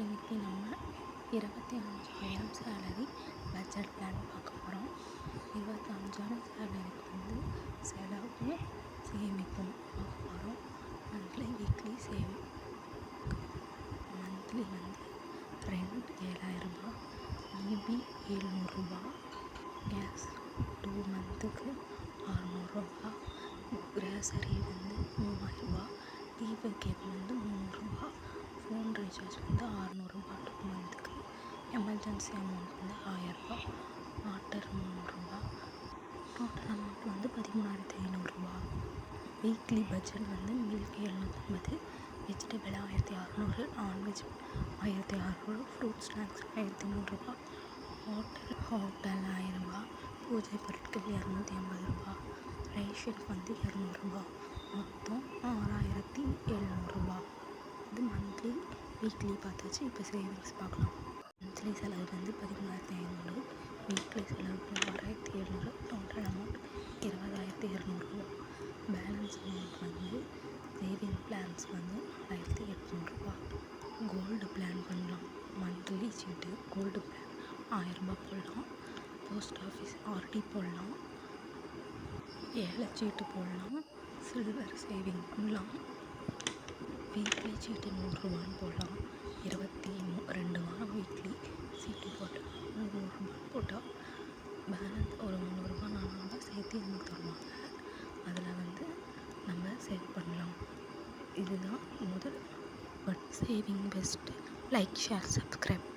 இன்றைக்கி நம்ம 25,000 salary budget plan பார்க்க போகிறோம். 25,000 சேலரிக்கு செலவும் சேமிப்பும் பார்க்க போகிறோம். Monthly weekly saving. Monthly rent 7,000 ரூபா, இபி 700 ரூபா, கேஸ் 2 மந்த்துக்கு 600 ரூபா, கிராசரி 3,000 ரூபா, டிவி கேபிள் 300 ரூபா, ஃபோன் ரீசார்ஜ் 600 ரூபா 2 மந்த்துக்கு, எமர்ஜென்சி அமௌண்ட் 1000 ரூபா, வாட்டர் 300 ரூபா, டோட்டல் அமௌண்ட் 13,500 ரூபா. Weekly budget milk 750, vegetable 1,600, non veg 1,600, fruit snacks 1,300 ரூபா, ஹோட்டல் 1000 ரூபா, பூஜை பொருட்கள் 250 ரூபா, ரேஷன் 200 ரூபா, மொத்தம் 6,700 ரூபா. இது மந்த்லி வீக்லி பார்த்தாச்சு. இப்போ சேவிங்ஸ் பார்க்கலாம். மந்த்லி செலவு 13,500, வீக்லி செலவு 6,700, டோட்டல் அமௌண்ட் 20,200 ரூபா. பேலன்ஸ் அமௌண்ட் சேவிங் பிளான்ஸ் 4,800 ரூபா. கோல்டு பிளான் பண்ணலாம். மந்த்லி சீட்டு கோல்டு பிளான் 1000 ரூபா போடலாம். போஸ்ட் ஆஃபீஸ் ஆர்டி போடலாம். ஏழை சீட்டு போடலாம். சில்வர் சேவிங் பண்ணலாம். வீக்லி சீட்டு 100 ரூபான்னு போடலாம். 22 வாரம் வீக்லி சீட்டு போட்டால் 100 ரூபா போட்டால் பேலன்ஸ் ஒரு 300 ரூபா 400 ரூபா சேர்த்து நமக்கு தருவாங்க. அதில் நம்ம சேவ் பண்ணலாம். இதுதான் முதல். But saving best. Like, share, subscribe.